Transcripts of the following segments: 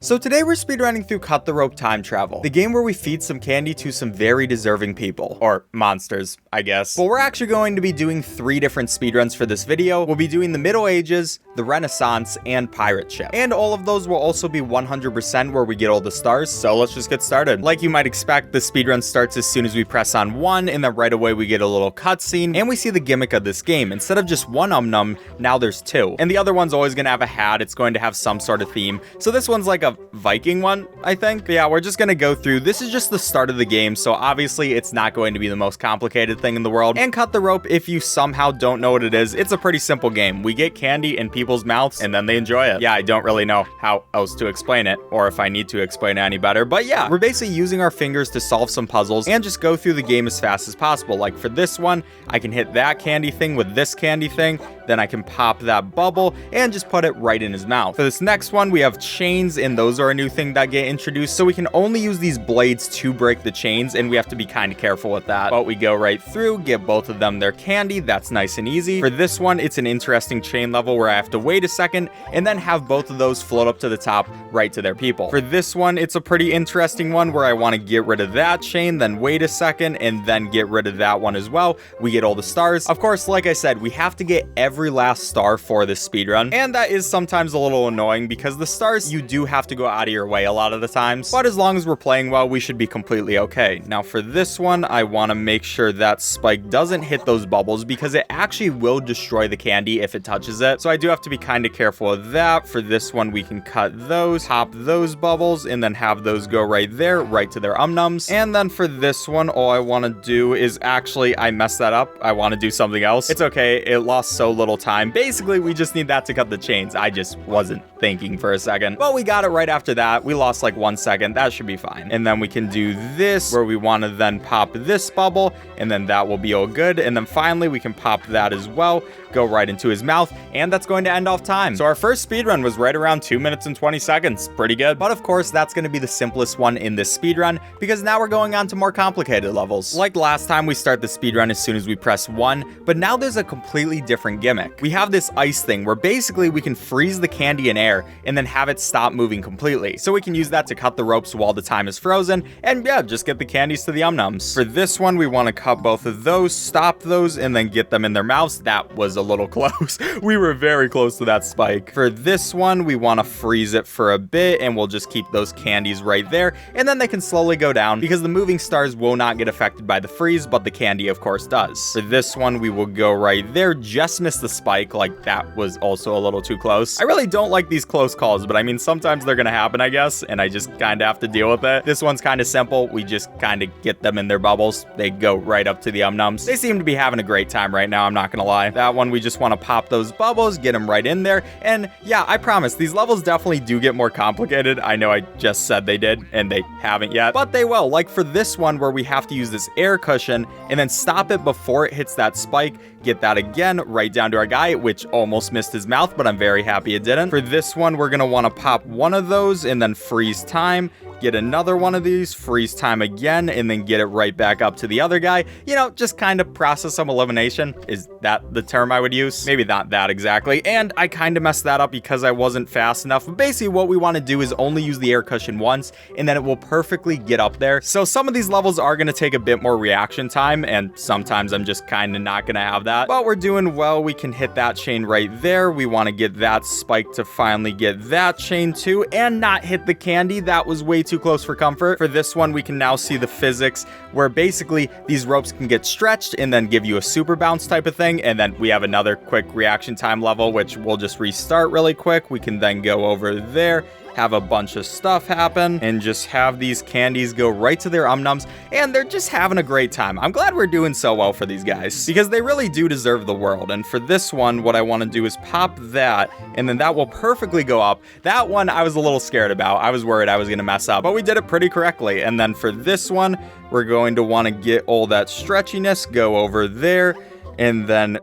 So today we're speedrunning through Cut the Rope Time Travel, the game where we feed some candy to some very deserving people. Or monsters, I guess. But we're actually going to be doing 3 different speedruns for this video. We'll be doing the Middle Ages, the Renaissance, and Pirate Ship. And all of those will also be 100% where we get all the stars, so let's just get started. Like you might expect, the speedrun starts as soon as we press on 1, and then right away we get a little cutscene, and we see the gimmick of this game. Instead of just one Om Nom, now there's 2. And the other one's always gonna have a hat, it's going to have some sort of theme. So this one's like a Viking one, I think. But yeah, we're just gonna go through. This is just the start of the game, so obviously it's not going to be the most complicated thing in the world. And Cut the Rope, if you somehow don't know what it is, it's a pretty simple game. We get candy in people's mouths and then they enjoy it. Yeah, I don't really know how else to explain it, or if I need to explain it any better, but yeah, we're basically using our fingers to solve some puzzles and just go through the game as fast as possible. Like for this one, I can hit that candy thing with this candy thing, then I can pop that bubble and just put it right in his mouth. For this next one, we have chains, and those are a new thing that get introduced, so we can only use these blades to break the chains, and we have to be kind of careful with that. But we go right through, get both of them their candy. That's nice and easy. For this one, it's an interesting chain level where I have to wait a second and then have both of those float up to the top right to their people. For this one, it's a pretty interesting one where I want to get rid of that chain, then wait a second, and then get rid of that one as well. We get all the stars. Of course, like I said, we have to get every last star for this speedrun, and that is sometimes a little annoying because the stars, you do have to go out of your way a lot of the times, but as long as we're playing well, we should be completely okay. Now for this one, I want to make sure that spike doesn't hit those bubbles because it actually will destroy the candy if it touches it, so I do have to be kind of careful of that. For this one, we can cut those, pop those bubbles, and then have those go right there, right to their Om Noms. And then for this one, all I want to do is actually, I messed that up. I want to do something else. It's okay. It lost so little time. Basically, we just need that to cut the chains. I just wasn't thinking for a second, but we got it right after that. We lost like 1 second. That should be fine. And then we can do this where we want to then pop this bubble, and then that will be all good. And then finally, we can pop that as well, go right into his mouth, and that's going to end off time. So our first speedrun was right around 2 minutes and 20 seconds. Pretty good. But of course, that's going to be the simplest one in this speedrun because now we're going on to more complicated levels. Like last time, we start the speedrun as soon as we press 1, but now there's a completely different gimmick. We have this ice thing where basically we can freeze the candy in air and then have it stop moving completely. So we can use that to cut the ropes while the time is frozen, and yeah, just get the candies to the Om Noms. For this one, we want to cut both of those, stop those, and then get them in their mouths. That was a little close. We were very close to that spike. For this one, we want to freeze it for a bit, and we'll just keep those candies right there, and then they can slowly go down because the moving stars will not get affected by the freeze, but the candy of course does. For this one, we will go right there, just miss the spike. Like that was also a little too close. I really don't like these close calls, but I mean, sometimes they're gonna happen, I guess, and I just kind of have to deal with it. This one's kind of simple. We just kind of get them in their bubbles. They go right up to the Om Noms. They seem to be having a great time right now, I'm not gonna lie. That one, we just want to pop those bubbles, get them right in there, and yeah, I promise, these levels definitely do get more complicated. I know I just said they did, and they haven't yet, but they will. Like for this one, where we have to use this air cushion, and then stop it before it hits that spike, get that again, right down to our guy, which almost missed his mouth, but I'm very happy it didn't. For this one, we're gonna want to pop one of those, and then freeze time, get another one of these, freeze time again, and then get it right back up to the other guy. You know, just kind of process some elimination. Is that the term I would use? Maybe not that exactly. And I kind of messed that up because I wasn't fast enough. But basically what we want to do is only use the air cushion once, and then it will perfectly get up there. So some of these levels are going to take a bit more reaction time, and sometimes I'm just kind of not going to have that. But we're doing well. We can hit that chain right there. We want to get that spike to finally get that chain too, and not hit the candy. That was way too close for comfort. For this one, we can now see the physics where basically these ropes can get stretched and then give you a super bounce type of thing. And then we have another quick reaction time level, which we'll just restart really quick. We can then go over there, have a bunch of stuff happen, and just have these candies go right to their Om Noms, and they're just having a great time. I'm glad we're doing so well for these guys because they really do deserve the world. And for this one, what I want to do is pop that, and then that will perfectly go up. That one I was a little scared about. I was worried I was going to mess up, but we did it pretty correctly. And then for this one, we're going to want to get all that stretchiness, go over there, and then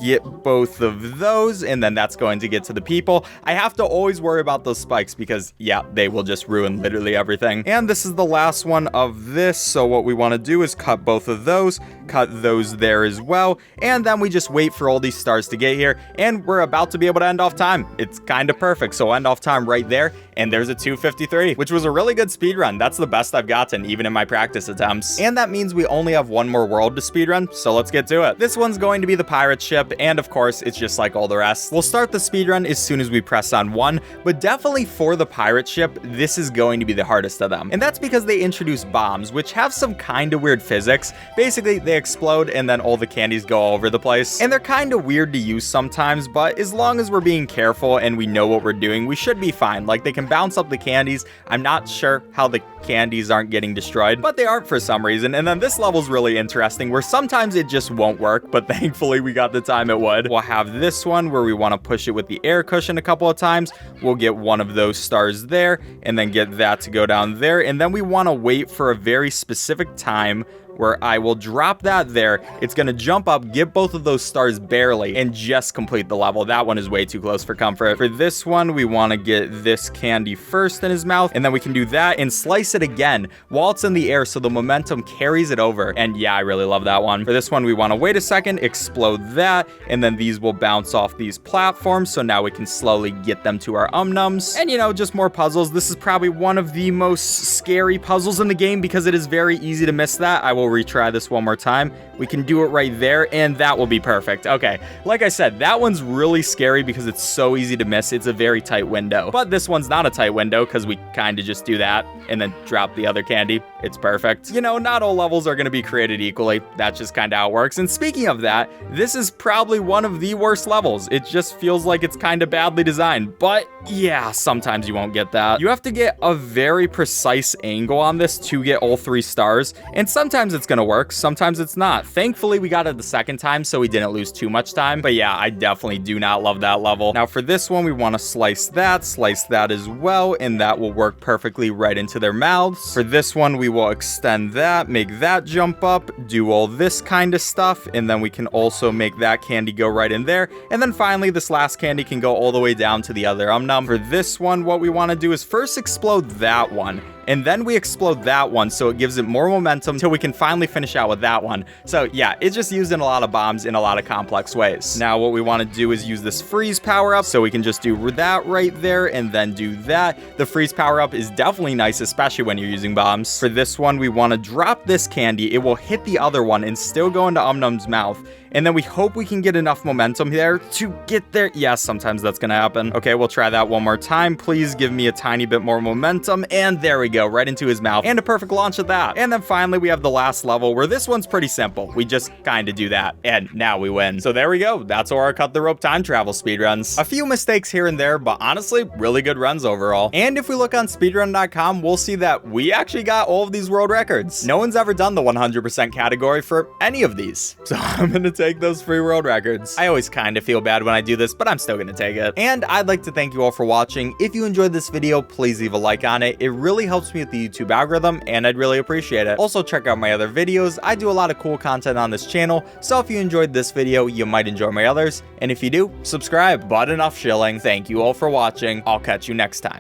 get both of those, and then that's going to get to the people. I have to always worry about those spikes because, yeah, they will just ruin literally everything. And this is the last one of this, so what we want to do is cut both of those, cut those there as well, and then we just wait for all these stars to get here, and we're about to be able to end off time. It's kind of perfect, so end off time right there, and there's a 2:53, which was a really good speed run. That's the best I've gotten, even in my practice attempts. And that means we only have one more world to speed run, so let's get to it. This one's going to be the pirate ship, and of course, it's just like all the rest. We'll start the speed run as soon as we press on 1, but definitely for the pirate ship, this is going to be the hardest of them. And that's because they introduce bombs, which have some kind of weird physics. Basically, they explode and then all the candies go all over the place. And they're kind of weird to use sometimes, but as long as we're being careful and we know what we're doing, we should be fine. Like, they can bounce up the candies. I'm not sure how the candies aren't getting destroyed, but they aren't for some reason. And then this level's really interesting, where sometimes it just won't work, but thankfully we got the time it would. We'll have this one where we want to push it with the air cushion a couple of times. We'll get one of those stars there, and then get that to go down there. And then we want to wait for a very specific time where I will drop that there. It's going to jump up, get both of those stars barely, and just complete the level. That one is way too close for comfort. For this one, we want to get this candy first in his mouth, and then we can do that and slice it again while it's in the air so the momentum carries it over. And yeah, I really love that one. For this one, we want to wait a second, explode that, and then these will bounce off these platforms, so now we can slowly get them to our Om Noms. And you know, just more puzzles. This is probably one of the most scary puzzles in the game because it is very easy to miss that. I will retry this one more time. We can do it right there, and that will be perfect. Okay, like I said, that one's really scary because it's so easy to miss. It's a very tight window, but this one's not a tight window because we kind of just do that and then drop the other candy. It's perfect. You know, not all levels are going to be created equally. That's just kind of how it works. And speaking of that, this is probably one of the worst levels. It just feels like it's kind of badly designed, but yeah, sometimes you won't get that. You have to get a very precise angle on this to get all 3 stars, and sometimes it's gonna work, sometimes it's not. Thankfully, we got it the second time, so we didn't lose too much time, but yeah, I definitely do not love that level. Now for this one, we want to slice that as well, and that will work perfectly right into their mouths. For this one, we will extend that, make that jump up, do all this kind of stuff, and then we can also make that candy go right in there, and then finally, this last candy can go all the way down to the other Om Nom. For this one, what we want to do is first explode that one, and then we explode that one so it gives it more momentum till we can finally finish out with that one. So yeah, it's just used in a lot of bombs in a lot of complex ways. Now what we want to do is use this freeze power up, so we can just do that right there and then do that. The freeze power up is definitely nice, especially when you're using bombs. For this one, we want to drop this candy. It will hit the other one and still go into Om Nom's mouth. And then we hope we can get enough momentum there to get there. Yes, sometimes that's gonna happen. Okay, we'll try that one more time. Please give me a tiny bit more momentum. And there we go, right into his mouth. And a perfect launch of that. And then finally, we have the last level where this one's pretty simple. We just kind of do that. And now we win. So there we go. That's our cut the rope time travel speedruns. A few mistakes here and there, but honestly, really good runs overall. And if we look on speedrun.com, we'll see that we actually got all of these world records. No one's ever done the 100% category for any of these. So I'm gonna take those free world records. I always kind of feel bad when I do this, but I'm still gonna take it. And I'd like to thank you all for watching. If you enjoyed this video, please leave a like on it. It really helps me with the YouTube algorithm, and I'd really appreciate it. Also, check out my other videos. I do a lot of cool content on this channel, so if you enjoyed this video, you might enjoy my others. And if you do, subscribe. But enough shilling. Thank you all for watching. I'll catch you next time.